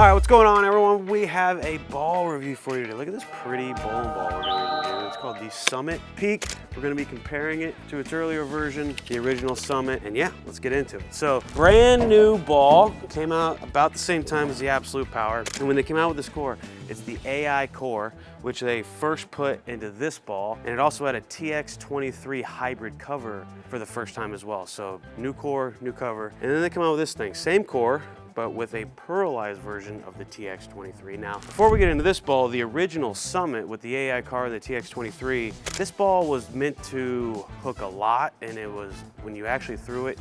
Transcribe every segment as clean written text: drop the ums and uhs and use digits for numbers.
right, what's going on, everyone? We have a ball review for you today. Look at this pretty bowling ball we're gonna be reviewing. It's called the Summit Peak. We're gonna be comparing it to its earlier version, the original Summit, and yeah, let's get into it. So, brand new ball, came out about the same time as the Absolute Power. And when they came out with this core, it's the AI core, which they first put into this ball, and it also had a TX23 hybrid cover for the first time as well. So, new core, new cover, and then they come out with this thing, same core, but with a pearlized version of the TX23. Now, before we get into this ball, the original Summit with the AI car and the TX23, this ball was meant to hook a lot, and it was, when you actually threw it,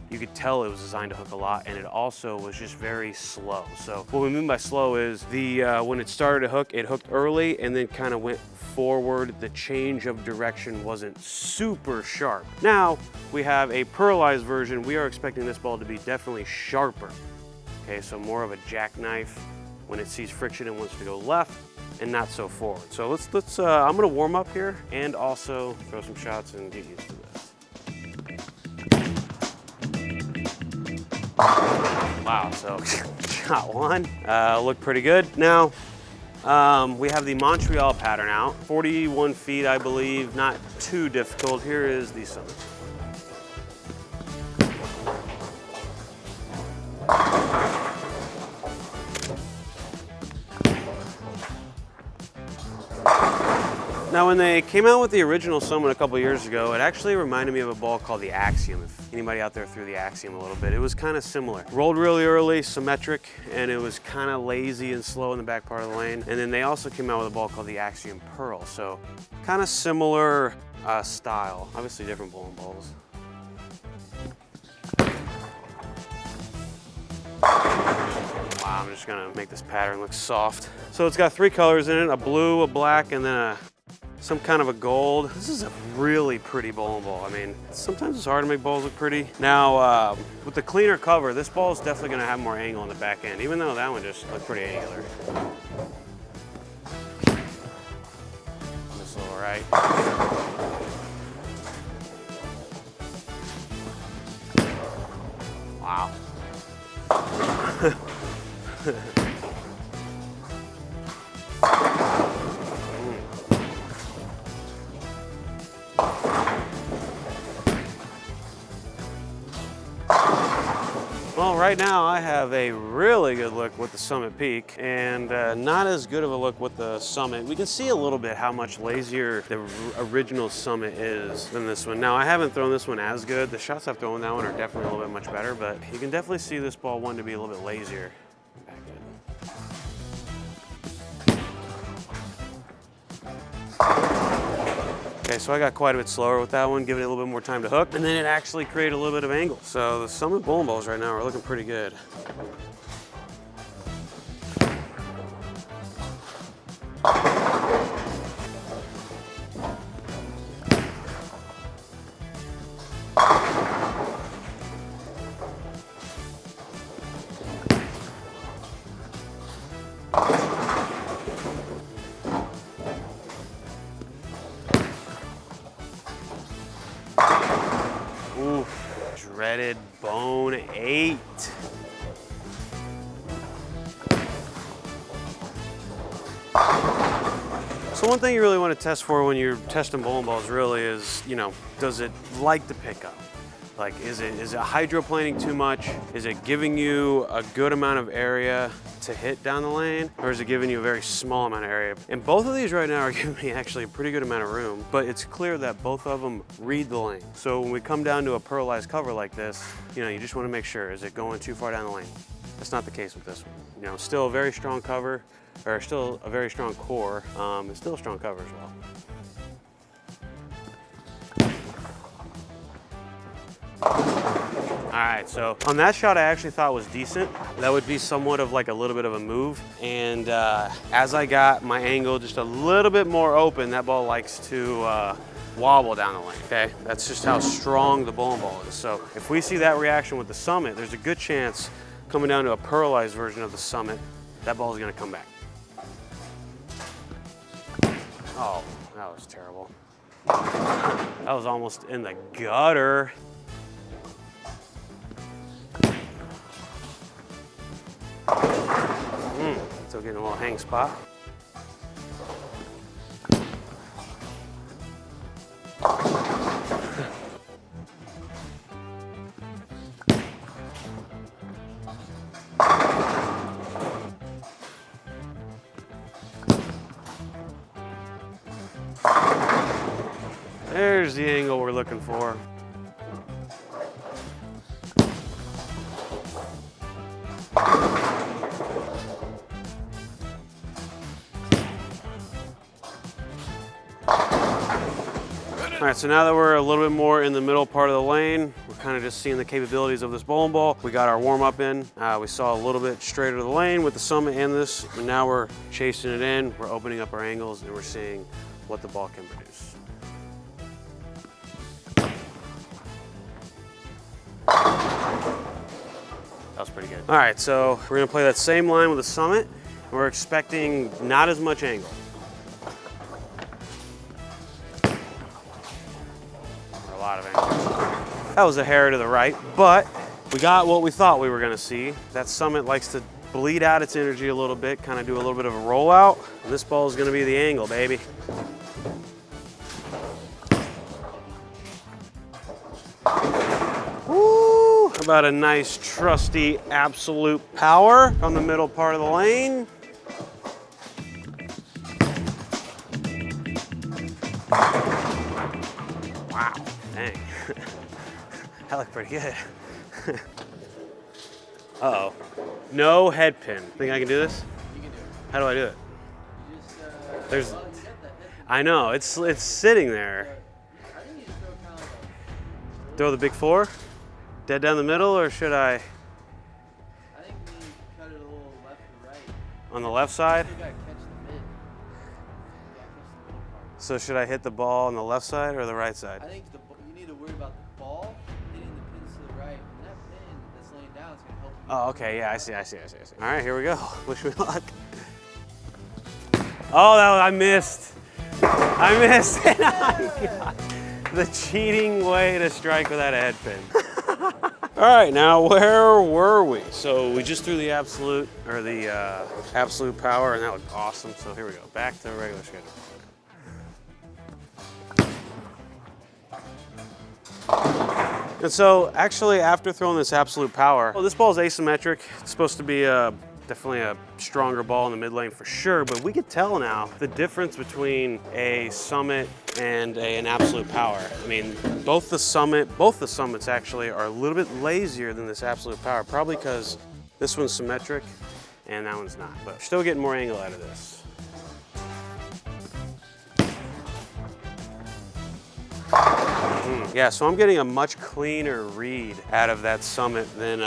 you could tell it was designed to hook a lot, and it also was just very slow. So what we mean by slow is when it started to hook, it hooked early and then kind of went forward. The change of direction wasn't super sharp. Now we have a pearlized version. We are expecting this ball to be definitely sharper. Okay, so more of a jackknife when it sees friction and wants to go left and not so forward. So let's I'm gonna warm up here and also throw some shots and get used to this. Wow, so shot one, looked pretty good. Now, we have the Montreal pattern out, 41 feet, I believe, not too difficult. Here is the Summit. Now, when they came out with the original Summit a couple years ago, it actually reminded me of a ball called the Axiom. If anybody out there threw the Axiom a little bit, it was kind of similar. Rolled really early, symmetric, and it was kind of lazy and slow in the back part of the lane. And then they also came out with a ball called the Axiom Pearl. So kind of similar style, obviously different bowling balls. Wow, I'm just gonna make this pattern look soft. So it's got three colors in it, a blue, a black, and then some kind of a gold. This is a really pretty bowling ball. I mean, sometimes it's hard to make balls look pretty. Now, with the cleaner cover, this ball is definitely gonna have more angle in the back end, even though that one just looked pretty angular. This little right. Wow. Well, right now I have a really good look with the Summit Peak and not as good of a look with the Summit. We can see a little bit how much lazier the original Summit is than this one. Now, I haven't thrown this one as good. The shots I've thrown that one are definitely a little bit much better, but you can definitely see this ball wanting to be a little bit lazier. Back in. Okay, so I got quite a bit slower with that one, giving it a little bit more time to hook, and then it actually created a little bit of angle. So the Summit bowling balls right now are looking pretty good. Ooh, dreaded bone 8. So one thing you really want to test for when you're testing bowling balls really is, does it like to pick up? Like, is it hydroplaning too much? Is it giving you a good amount of area to hit down the lane? Or is it giving you a very small amount of area? And both of these right now are giving me actually a pretty good amount of room, but it's clear that both of them read the lane. So when we come down to a pearlized cover like this, you just want to make sure, is it going too far down the lane? That's not the case with this one. Still a very strong cover, or still a very strong core, and still a strong cover as well. All right, so on that shot I actually thought was decent. That would be somewhat of like a little bit of a move. And as I got my angle just a little bit more open, that ball likes to wobble down the lane, okay? That's just how strong the bowling ball is. So if we see that reaction with the Summit, there's a good chance coming down to a pearlized version of the Summit, that ball is gonna come back. Oh, that was terrible. That was almost in the gutter. getting a little hang spot. There's the angle we're looking for. All right, so now that we're a little bit more in the middle part of the lane, we're kind of just seeing the capabilities of this bowling ball. We got our warm up in. We saw a little bit straighter the lane with the Summit and this, and now we're chasing it in. We're opening up our angles and we're seeing what the ball can produce. That was pretty good. All right, so we're gonna play that same line with the Summit. We're expecting not as much angle. A lot of angle. That was a hair to the right, but we got what we thought we were gonna see. That Summit likes to bleed out its energy a little bit, kind of do a little bit of a rollout. And this ball is gonna be the angle, baby. How about a nice, trusty, absolute power on the middle part of the lane? Wow, dang. That looked pretty good. Uh-oh. No head pin. Think I can do this? You can do it. How do I do it? You just, there's. I know, it's sitting there. I think you just throw kind of like a... Throw the big four? Dead down the middle, or should I? I think we cut it a little left to right. On the left side? You gotta catch the mid. Yeah, catch the middle part. So should I hit the ball on the left side or the right side? I think you need to worry about the ball hitting the pins to the right. And that pin that's laying down is gonna help you. Oh, okay, yeah, I see. All right, here we go. Wish me luck. Oh, I missed. I missed. The cheating way to strike without a head pin. All right, now where were we? So we just threw the absolute, or the absolute power, and that was awesome. So here we go, back to regular schedule. And so actually after throwing this absolute power, well, this ball is asymmetric. It's supposed to be definitely a stronger ball in the mid lane for sure, but we could tell now the difference between a Summit and an absolute power. I mean, both the Summits actually are a little bit lazier than this absolute power, probably because this one's symmetric and that one's not, but still getting more angle out of this. Yeah, so I'm getting a much cleaner read out of that Summit than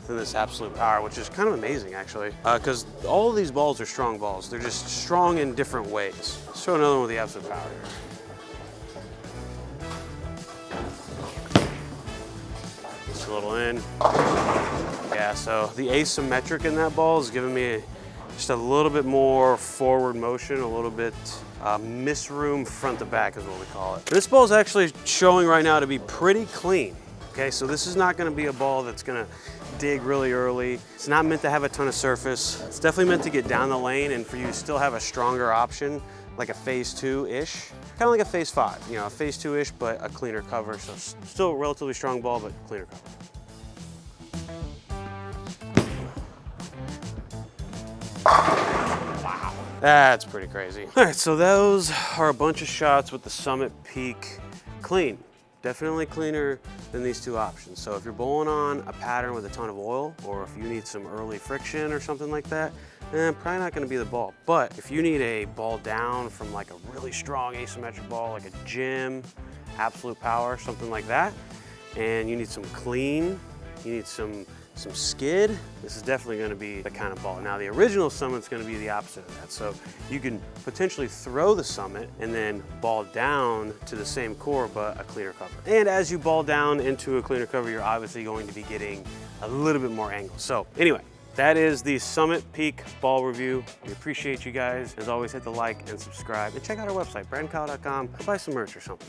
this absolute power, which is kind of amazing actually, because all of these balls are strong balls. They're just strong in different ways. Let's throw another one with the absolute power here. Just a little in. Yeah, so the asymmetric in that ball is giving me just a little bit more forward motion, a little bit miss room front to back is what we call it. This ball is actually showing right now to be pretty clean. Okay, so this is not gonna be a ball that's gonna dig really early. It's not meant to have a ton of surface. It's definitely meant to get down the lane and for you to still have a stronger option, like a phase 2-ish. Kind of like a phase 5, you know, a phase 2-ish, but a cleaner cover. So still a relatively strong ball, but cleaner cover. Wow, that's pretty crazy. All right, so those are a bunch of shots with the Summit Peak clean. Definitely cleaner than these two options. So if you're bowling on a pattern with a ton of oil, or if you need some early friction or something like that, probably not gonna be the ball. But if you need a ball down from like a really strong asymmetric ball, like a gym, absolute power, something like that, and you need some clean, you need some skid, this is definitely gonna be the kind of ball. Now the original Summit's gonna be the opposite of that. So you can potentially throw the Summit and then ball down to the same core, but a cleaner cover. And as you ball down into a cleaner cover, you're obviously going to be getting a little bit more angle. So anyway, that is the Summit Peak ball review. We appreciate you guys. As always, hit the like and subscribe and check out our website, brandkyle.com, buy some merch or something.